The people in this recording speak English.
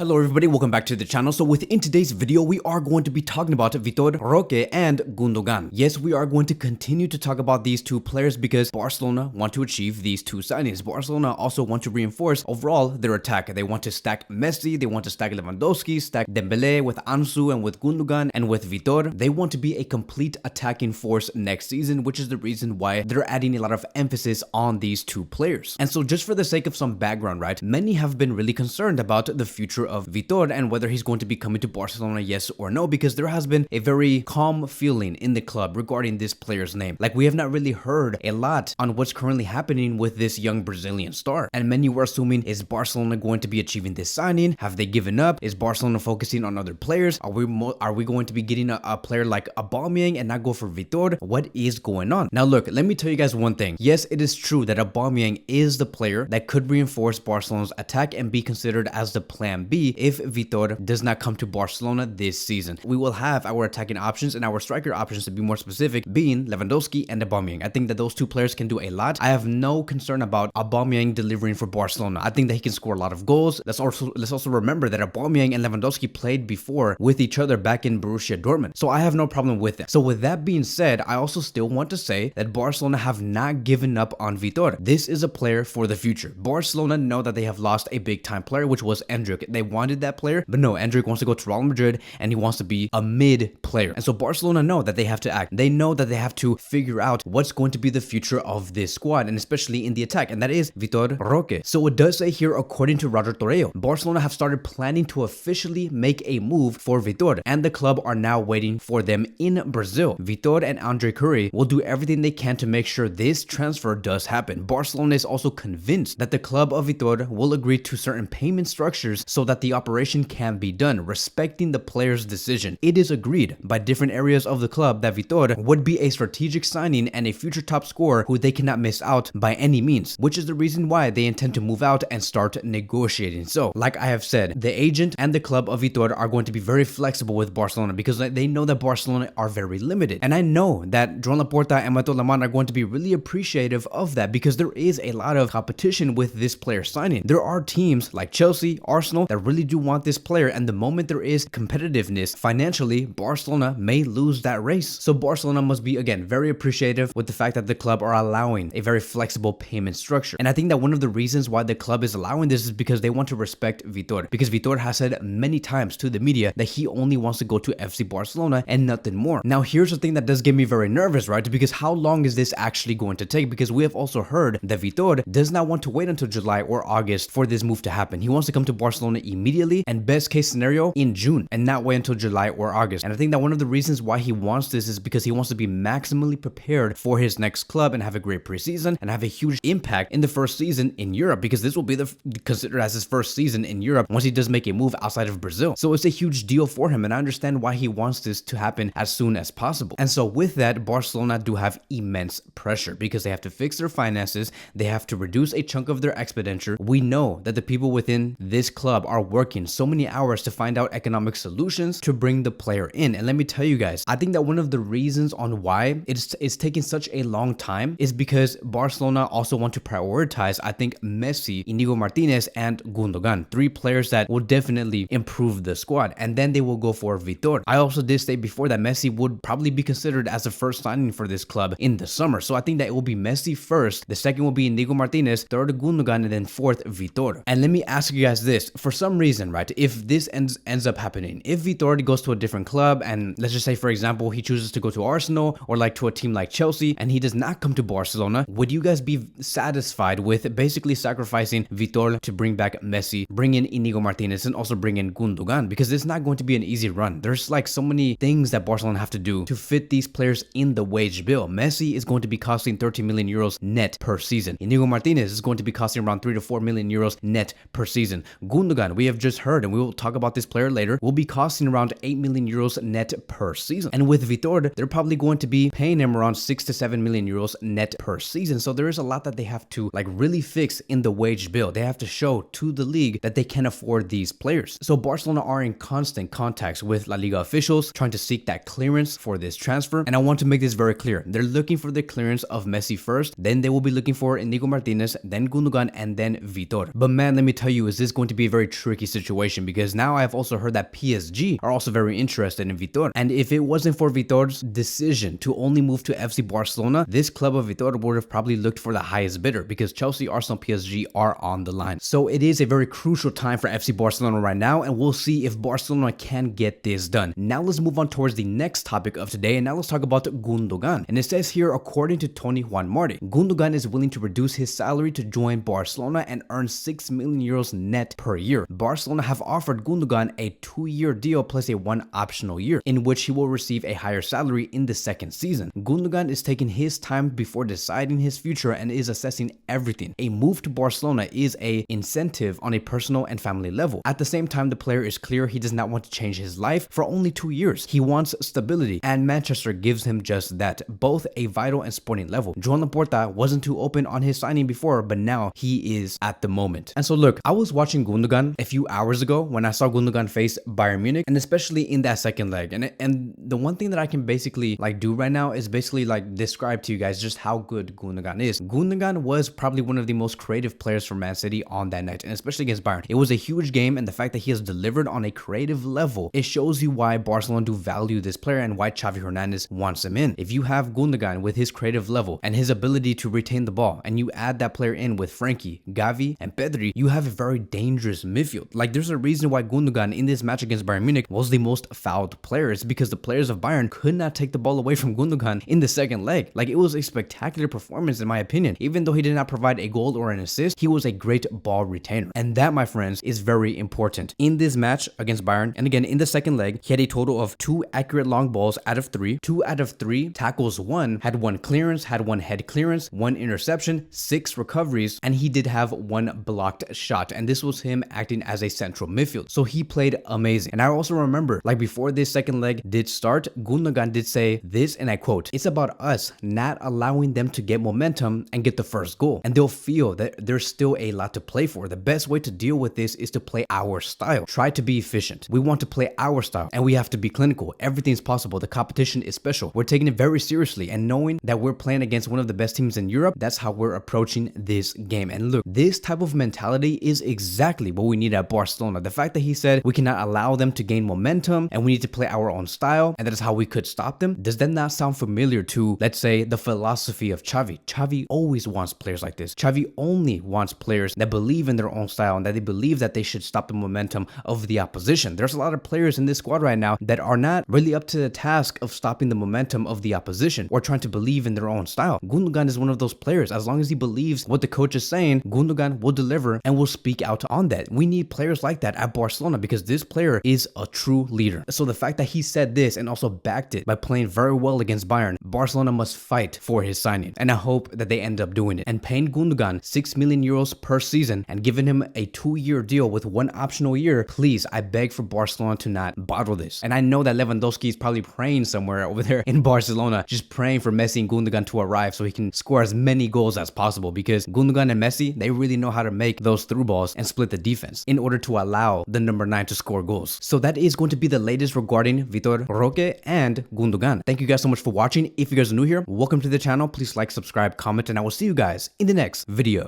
Hello everybody, welcome back to the channel. So within today's video, we are going to be talking about Vitor, Roque, and Gundogan. Yes, we are going to continue to talk about these two players because Barcelona want to achieve these two signings. Barcelona also want to reinforce overall their attack. They want to stack Messi, they want to stack Lewandowski, stack Dembele with Ansu and with Gundogan and with Vitor. They want to be a complete attacking force next season, which is the reason why they're adding a lot of emphasis on these two players. And so just for the sake of some background, right, many have been really concerned about the future of Vitor and whether he's going to be coming to Barcelona, yes or no, because there has been a very calm feeling in the club regarding this player's name. Like, we have not really heard a lot on what's currently happening with this young Brazilian star. And many were assuming, is Barcelona going to be achieving this signing? Have they given up? Is Barcelona focusing on other players? Are we going to be getting a player like Aubameyang and not go for Vitor? What is going on? Now look, let me tell you guys one thing. Yes, it is true that Aubameyang is the player that could reinforce Barcelona's attack and be considered as the plan B if Vitor does not come to Barcelona this season. We will have our attacking options and our striker options, to be more specific, being Lewandowski and Aubameyang. I think that those two players can do a lot. I have no concern about Aubameyang delivering for Barcelona. I think that he can score a lot of goals. Let's also remember that Aubameyang and Lewandowski played before with each other back in Borussia Dortmund. So I have no problem with it. So with that being said, I also still want to say that Barcelona have not given up on Vitor. This is a player for the future. Barcelona know that they have lost a big time player, which was Endrick. They wanted that player, but no, Endrick wants to go to Real Madrid and he wants to be a mid player. And so Barcelona know that they have to act. They know that they have to figure out what's going to be the future of this squad, and especially in the attack, and that is Vitor Roque. So it does say here, according to Roger Torreo, Barcelona have started planning to officially make a move for Vitor, and the club are now waiting for them in Brazil. Vitor and Andre Curry will do everything they can to make sure this transfer does happen. Barcelona is also convinced that the club of Vitor will agree to certain payment structures so that the operation can be done, respecting the player's decision. It is agreed by different areas of the club that Vitor would be a strategic signing and a future top scorer who they cannot miss out by any means, which is the reason why they intend to move out and start negotiating. So, like I have said, the agent and the club of Vitor are going to be very flexible with Barcelona because they know that Barcelona are very limited. And I know that Joan Laporta and Mato Laman are going to be really appreciative of that because there is a lot of competition with this player signing. There are teams like Chelsea, Arsenal that really do want this player, and the moment there is competitiveness financially, Barcelona may lose that race. So Barcelona must be, again, very appreciative with the fact that the club are allowing a very flexible payment structure. And I think that one of the reasons why the club is allowing this is because they want to respect Vitor, because Vitor has said many times to the media that he only wants to go to FC Barcelona and nothing more. Now here's the thing that does get me very nervous, right? Because how long is this actually going to take? Because we have also heard that Vitor does not want to wait until July or August for this move to happen. He wants to come to Barcelona immediately, and best case scenario in June, and not wait until July or August. And I think that one of the reasons why he wants this is because he wants to be maximally prepared for his next club and have a great preseason and have a huge impact in the first season in Europe, because this will be considered as his first season in Europe once he does make a move outside of Brazil. So it's a huge deal for him, and I understand why he wants this to happen as soon as possible. And so with that, Barcelona do have immense pressure because they have to fix their finances, they have to reduce a chunk of their expenditure. We know that the people within this club are working so many hours to find out economic solutions to bring the player in. And let me tell you guys, I think that one of the reasons on why it's taking such a long time is because Barcelona also want to prioritize, I think, Messi, Inigo Martinez, and Gundogan, three players that will definitely improve the squad, and then they will go for Vitor. I also did state before that Messi would probably be considered as the first signing for this club in the summer, so I think that it will be Messi first, the second will be Inigo Martinez, third Gundogan, and then fourth Vitor. And let me ask you guys this, for some reason, right, if this ends up happening, if Vitor goes to a different club, and let's just say, for example, he chooses to go to Arsenal or like to a team like Chelsea, and he does not come to Barcelona, would you guys be satisfied with basically sacrificing Vitor to bring back Messi, bring in Inigo Martinez, and also bring in Gundogan? Because it's not going to be an easy run. There's like so many things that Barcelona have to do to fit these players in the wage bill. Messi is going to be costing 30 million euros net per season. Inigo Martinez is going to be costing around 3 to 4 million euros net per season. Gundogan, we have just heard, and we will talk about this player later, will be costing around 8 million euros net per season. And with Vitor, they're probably going to be paying him around 6 to 7 million euros net per season. So there is a lot that they have to like really fix in the wage bill. They have to show to the league that they can afford these players. So Barcelona are in constant contacts with La Liga officials trying to seek that clearance for this transfer. And I want to make this very clear. They're looking for the clearance of Messi first, then they will be looking for Inigo Martinez, then Gundogan, and then Vitor. But man, let me tell you, is this going to be a very tricky tricky situation because now I've also heard that PSG are also very interested in Vitor. And if it wasn't for Vitor's decision to only move to FC Barcelona, this club of Vitor would have probably looked for the highest bidder because Chelsea, Arsenal, PSG are on the line. So it is a very crucial time for FC Barcelona right now, and we'll see if Barcelona can get this done. Now let's move on towards the next topic of today, and now let's talk about Gundogan. And it says here, according to Tony Juan Marti, Gundogan is willing to reduce his salary to join Barcelona and earn 6 million euros net per year. Barcelona have offered Gundogan a 2-year deal plus a 1 optional year, in which he will receive a higher salary in the second season. Gundogan is taking his time before deciding his future and is assessing everything. A move to Barcelona is an incentive on a personal and family level. At the same time, the player is clear he does not want to change his life for only 2 years. He wants stability, and Manchester gives him just that, both a vital and sporting level. Joan Laporta wasn't too open on his signing before, but now he is at the moment. And so look, I was watching Gundogan a few hours ago when I saw Gundogan face Bayern Munich, and especially in that second leg. And the one thing that I can basically do right now is basically describe to you guys just how good Gundogan is. Gundogan was probably one of the most creative players for Man City on that night, and especially against Bayern. It was a huge game, and the fact that he has delivered on a creative level, it shows you why Barcelona do value this player and why Xavi Hernandez wants him in. If you have Gundogan with his creative level and his ability to retain the ball, and you add that player in with Frankie, Gavi, and Pedri, you have a very dangerous midfield. There's a reason why Gundogan in this match against Bayern Munich was the most fouled player. It's because the players of Bayern could not take the ball away from Gundogan in the second leg. It was a spectacular performance in my opinion. Even though he did not provide a goal or an assist, he was a great ball retainer. And that, my friends, is very important. In this match against Bayern, and again in the second leg, he had a total of 2 accurate long balls out of 3, 2 out of 3 tackles won, had 1 clearance, had 1 head clearance, 1 interception, 6 recoveries, and he did have 1 blocked shot. And this was him acting as a central midfield. So he played amazing. And I also remember, before this second leg did start, Gundogan did say this, and I quote, "It's about us not allowing them to get momentum and get the first goal. And they'll feel that there's still a lot to play for. The best way to deal with this is to play our style. Try to be efficient. We want to play our style, and we have to be clinical. Everything's possible. The competition is special. We're taking it very seriously, and knowing that we're playing against one of the best teams in Europe, that's how we're approaching this game." And look, this type of mentality is exactly what we need at Barcelona. The fact that he said we cannot allow them to gain momentum and we need to play our own style, and that is how we could stop them. Does that not sound familiar to, let's say, the philosophy of Xavi? Xavi always wants players like this. Xavi only wants players that believe in their own style and that they believe that they should stop the momentum of the opposition. There's a lot of players in this squad right now that are not really up to the task of stopping the momentum of the opposition or trying to believe in their own style. Gundogan is one of those players. As long as he believes what the coach is saying, Gundogan will deliver and will speak out on that. We need players like that at Barcelona because this player is a true leader. So the fact that he said this and also backed it by playing very well against Bayern, Barcelona must fight for his signing. And I hope that they end up doing it. And paying Gundogan 6 million euros per season and giving him a 2-year deal with 1 optional year, please, I beg for Barcelona to not bottle this. And I know that Lewandowski is probably praying somewhere over there in Barcelona, just praying for Messi and Gundogan to arrive so he can score as many goals as possible, because Gundogan and Messi, they really know how to make those through balls and split the defense in order to allow the number 9 to score goals. So that is going to be the latest regarding Vitor, Roque, and Gundogan. Thank you guys so much for watching. If you guys are new here, welcome to the channel. Please like, subscribe, comment, and I will see you guys in the next video.